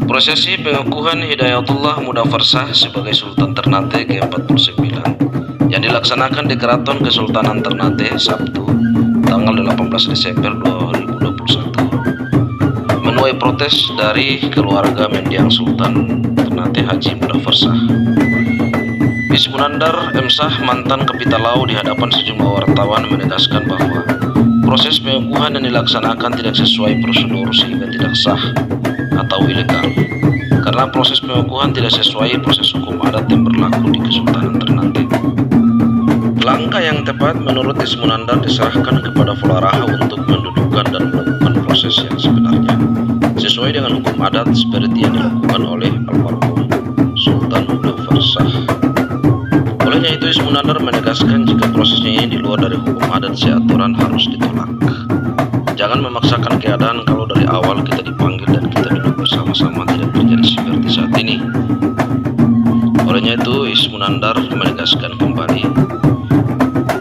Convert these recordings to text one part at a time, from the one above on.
Prosesi pengukuhan Hidayatullah Mudafarsah sebagai Sultan Ternate ke-49 yang dilaksanakan di Keraton Kesultanan Ternate Sabtu tanggal 18 Desember 2021 menuai protes dari keluarga mendiang Sultan Ternate Haji Mudafarsah. Ismunandar M. Shah, mantan Kapitalau, di hadapan sejumlah wartawan menegaskan bahwa proses pengukuhan yang dilaksanakan tidak sesuai prosedur sehingga tidak sah atau ilegal, karena proses pengukuhan tidak sesuai proses hukum adat yang berlaku di Kesultanan Ternate. Langkah yang tepat menurut Ismunandar diserahkan kepada Folaraha untuk mendudukan dan melakukan proses yang sebenarnya sesuai dengan hukum adat seperti yang dilakukan oleh almarhum Sultan Mudafarsah. Olehnya itu, Ismunandar menegaskan jika prosesnya ini di luar dari hukum adat seaturan harus ditolak. Jangan memaksakan keadaan kalau dari awal kita dipanggil dan kita duduk bersama-sama tidak terjadi seperti saat ini. Olehnya itu, Ismunandar menegaskan kembali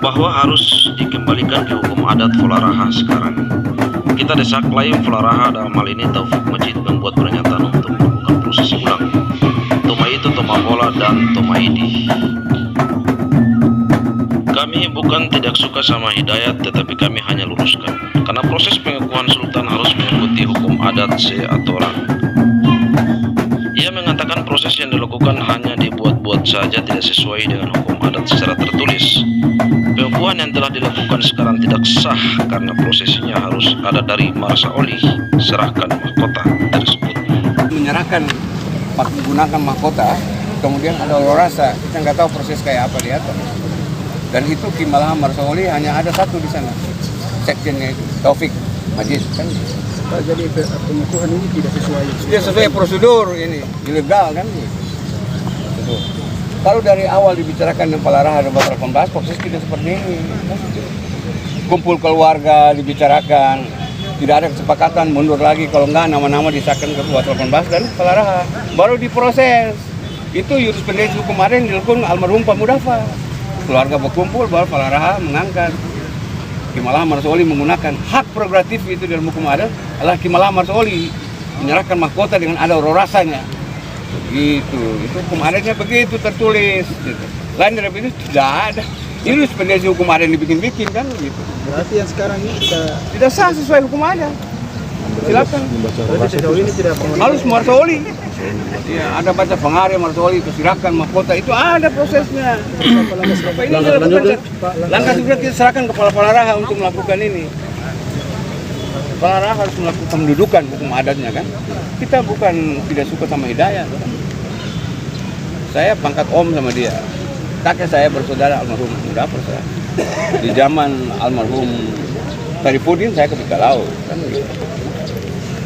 bahwa harus dikembalikan ke hukum adat Folaraha sekarang. Kita desak lain Folaraha, dalam hal ini Taufik Majid, membuat pernyataan untuk melakukan prosesi ulang Tomaito, Tomabola, dan Tomaidi. Kami bukan tidak suka sama Hidayat, tetapi kami hanya luruskan, karena proses pengukuhan Sultan harus mengikuti hukum adat seaturan. Ia mengatakan proses yang dilakukan hanya dibuat-buat saja, tidak sesuai dengan hukum adat secara tertulis. Pengukuhan yang telah dilakukan sekarang tidak sah karena prosesnya harus ada dari Marsa Oli, serahkan mahkota tersebut. Menyerahkan menggunakan mahkota, kemudian ada rasa, kita nggak tahu proses kayak apa di atas. Dan itu Kimalahan Marsaoli hanya ada satu di sana, sekjennya itu Taufik Majid kan. Jadi pengukuhan ini tidak sesuai prosedur, ini ilegal kan. Betul. Kalau dari awal dibicarakan dengan Folaraha dan Batal 18, proses tidak seperti ini. Kumpul keluarga dibicarakan, tidak ada kesepakatan, mundur lagi, kalau enggak nama-nama disahkan ke Batal 18 dan Folaraha, baru diproses. Itu jurisprudensi hukum adat yang dilakukan almarhum Pak Mudafar. Keluarga berkumpul, baru Folaraha mengangkat. Kimalahan Marsaoli menggunakan hak prerogatif itu dalam hukum adat adalah Kimalahan Marsaoli menyerahkan mahkota dengan ada rasanya. Gitu, itu hukum adatnya begitu tertulis. Gitu. Lain dari itu tidak ada. Ini jurisprudensi hukum adat yang dibikin-bikin kan, gitu. Berarti yang sekarang ini tidak sah sesuai hukum adat. Silakan. Berarti sejauh ini tidak harus Marsaoli. Ya, ada baca pengarah Marsaoli itu silakan mahkota, itu ada prosesnya. Langkah sudah kita serahkan kepada Folaraha untuk melakukan ini. Folaraha harus melakukan pendudukan hukum adatnya kan. Kita bukan tidak suka sama Hidayat. Saya pangkat om sama dia. Kakek saya bersaudara almarhum Mudafarsah. Di zaman almarhum Sarifudin saya ke Bikalau kan.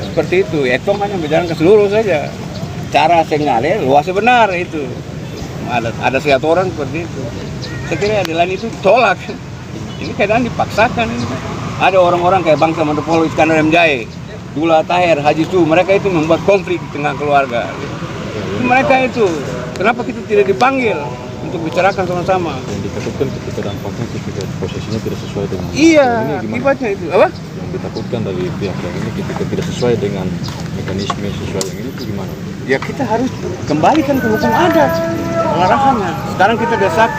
Seperti itu, Etong hanya berjalan ke seluruh saja. Cara senggale luasnya benar itu. Ada seaturan seperti itu. Saya kira di lain itu tolak. Ini keadaan dipaksakan. Ada orang-orang kayak Bangsa Mandopolo, Iskandar M. Jae, Dula Taher, Haji Su, mereka itu membuat konflik di tengah keluarga. Mereka itu, kenapa kita tidak dipanggil untuk bicarakan sama-sama? Yang ditakutkan ketika dampaknya ketika prosesnya tidak sesuai dengan iya, akibatnya itu apa? Yang ditakutkan dari pihak ini ketika tidak sesuai dengan mekanisme sesuai yang ini itu gimana? Ya kita harus kembalikan ke hukum adat Folarahanya. Sekarang kita desak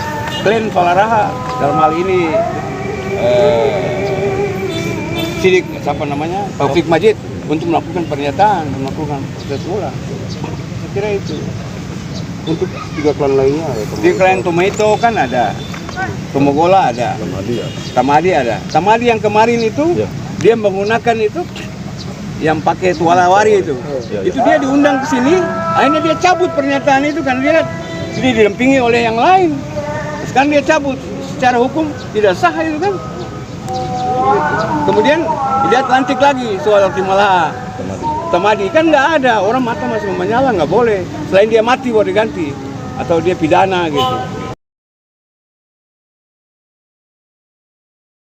klaim Folaraha dalam hal ini Sidik siapa namanya Taufik Majid untuk melakukan pernyataan, melakukan proses ulang. Saya kira itu. Untuk tiga klan lainnya ada. Di klan Tomaito kan ada, Tomogola ada, Tamadi ada. Tamadi yang kemarin itu dia menggunakan itu yang pakai tualawari itu. Itu dia diundang ke sini, akhirnya dia cabut pernyataan itu kan, dia didampingi oleh yang lain. Sekarang dia cabut, secara hukum tidak sah itu kan. Kemudian dia lantik lagi soal Kimalahan Tamadi kan nggak ada, orang mata masih menyala, nggak boleh. Selain dia mati baru diganti atau dia pidana gitu.